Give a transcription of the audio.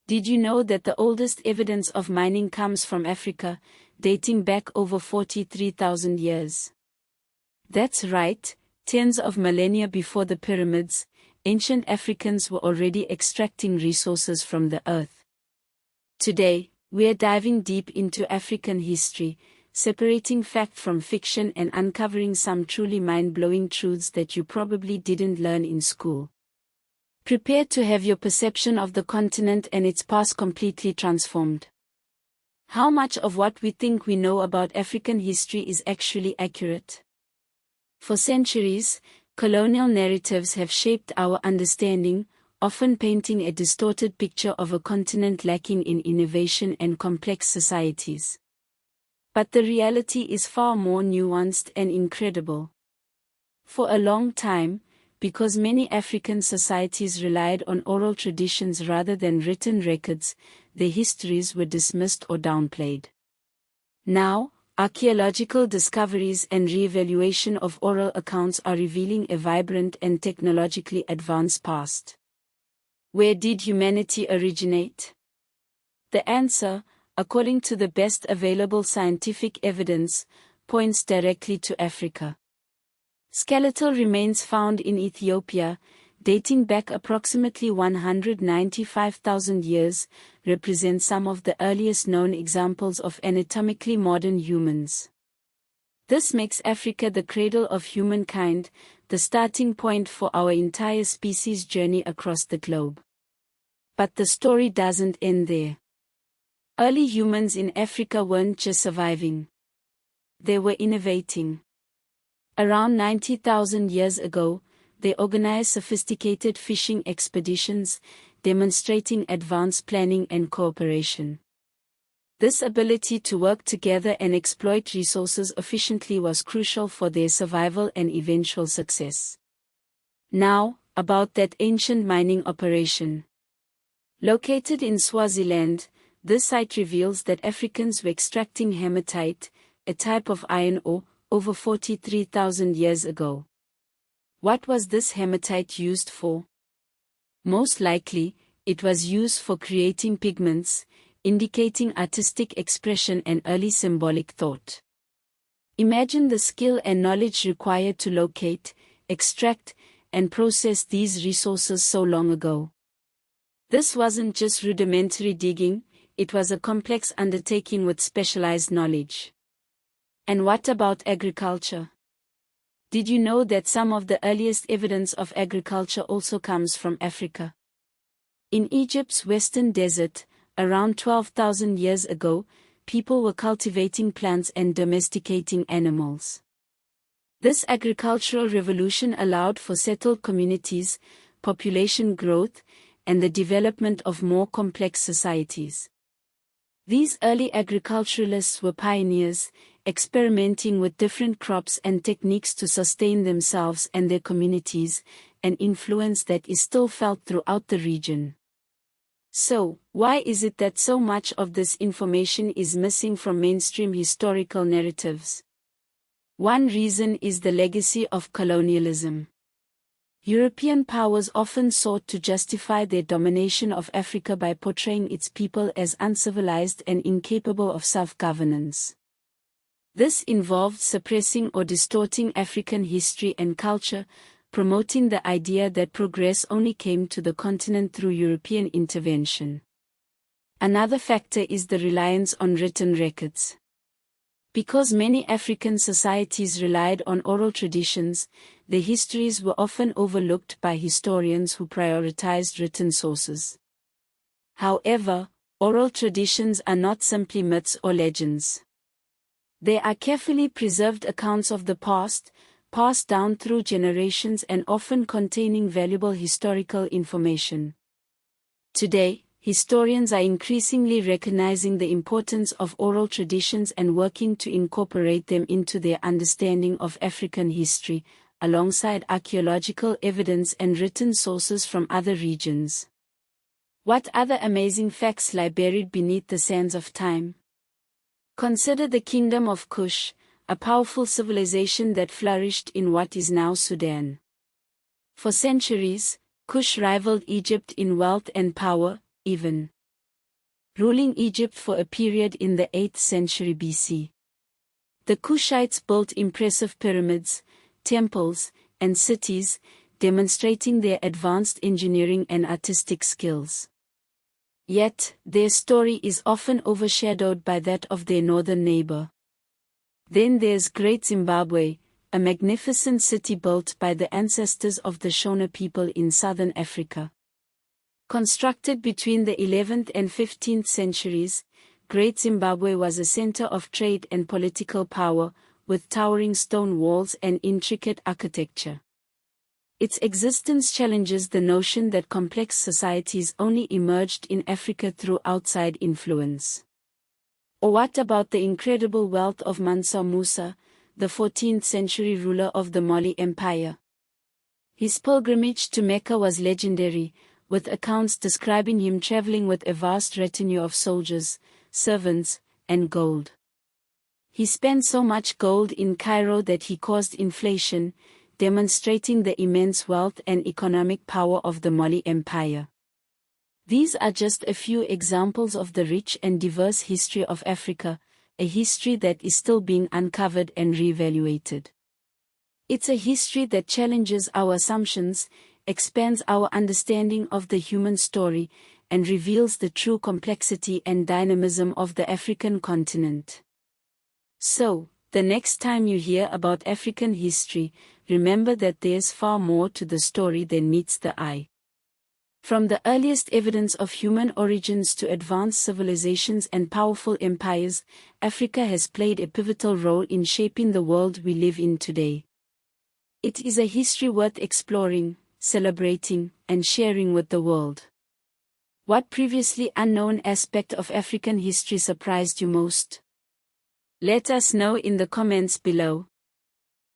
Did you know that the oldest evidence of mining comes from Africa, dating back over 43,000 years? That's right, tens of millennia before the pyramids, ancient Africans were already extracting resources from the earth. Today, we're diving deep into African history, separating fact from fiction and uncovering some truly mind-blowing truths that you probably didn't learn in school. Prepare to have your perception of the continent and its past completely transformed. How much of what we think we know about African history is actually accurate? For centuries, colonial narratives have shaped our understanding, often painting a distorted picture of a continent lacking in innovation and complex societies. But the reality is far more nuanced and incredible. For a long time, because many African societies relied on oral traditions rather than written records, their histories were dismissed or downplayed. Now, archaeological discoveries and re-evaluation of oral accounts are revealing a vibrant and technologically advanced past. Where did humanity originate? The answer, according to the best available scientific evidence, points directly to Africa. Skeletal remains found in Ethiopia, dating back approximately 195,000 years, represent some of the earliest known examples of anatomically modern humans. This makes Africa the cradle of humankind, the starting point for our entire species' journey across the globe. But the story doesn't end there. Early humans in Africa weren't just surviving. They were innovating. Around 90,000 years ago, they organized sophisticated fishing expeditions, demonstrating advanced planning and cooperation. This ability to work together and exploit resources efficiently was crucial for their survival and eventual success. Now, about that ancient mining operation. Located in Swaziland, this site reveals that Africans were extracting hematite, a type of iron ore, over 43,000 years ago. What was this hematite used for? Most likely, it was used for creating pigments, indicating artistic expression and early symbolic thought. Imagine the skill and knowledge required to locate, extract, and process these resources so long ago. This wasn't just rudimentary digging, it was a complex undertaking with specialized knowledge. And what about agriculture? Did you know that some of the earliest evidence of agriculture also comes from Africa? In Egypt's western desert, around 12,000 years ago, people were cultivating plants and domesticating animals. This agricultural revolution allowed for settled communities, population growth, and the development of more complex societies. These early agriculturalists were pioneers, experimenting with different crops and techniques to sustain themselves and their communities, an influence that is still felt throughout the region. So, why is it that so much of this information is missing from mainstream historical narratives? One reason is the legacy of colonialism. European powers often sought to justify their domination of Africa by portraying its people as uncivilized and incapable of self-governance. This involved suppressing or distorting African history and culture, promoting the idea that progress only came to the continent through European intervention. Another factor is the reliance on written records. Because many African societies relied on oral traditions, their histories were often overlooked by historians who prioritized written sources. However, oral traditions are not simply myths or legends. They are carefully preserved accounts of the past, passed down through generations and often containing valuable historical information. Today, historians are increasingly recognizing the importance of oral traditions and working to incorporate them into their understanding of African history, alongside archaeological evidence and written sources from other regions. What other amazing facts lie buried beneath the sands of time? Consider the Kingdom of Kush, a powerful civilization that flourished in what is now Sudan. For centuries, Kush rivaled Egypt in wealth and power, even ruling Egypt for a period in the 8th century BC. The Kushites built impressive pyramids, temples, and cities, demonstrating their advanced engineering and artistic skills. Yet, their story is often overshadowed by that of their northern neighbor. Then there's Great Zimbabwe, a magnificent city built by the ancestors of the Shona people in southern Africa. Constructed between the 11th and 15th centuries, Great Zimbabwe was a center of trade and political power, with towering stone walls and intricate architecture. Its existence challenges the notion that complex societies only emerged in Africa through outside influence. Or what about the incredible wealth of Mansa Musa, the 14th century ruler of the Mali Empire? His pilgrimage to Mecca was legendary, with accounts describing him traveling with a vast retinue of soldiers, servants, and gold. He spent so much gold in Cairo that he caused inflation, demonstrating the immense wealth and economic power of the Mali Empire. These are just a few examples of the rich and diverse history of Africa, a history that is still being uncovered and reevaluated. It's a history that challenges our assumptions, expands our understanding of the human story, and reveals the true complexity and dynamism of the African continent. So, the next time you hear about African history, remember that there's far more to the story than meets the eye. From the earliest evidence of human origins to advanced civilizations and powerful empires, Africa has played a pivotal role in shaping the world we live in today. It is a history worth exploring, celebrating, and sharing with the world. What previously unknown aspect of African history surprised you most? Let us know in the comments below.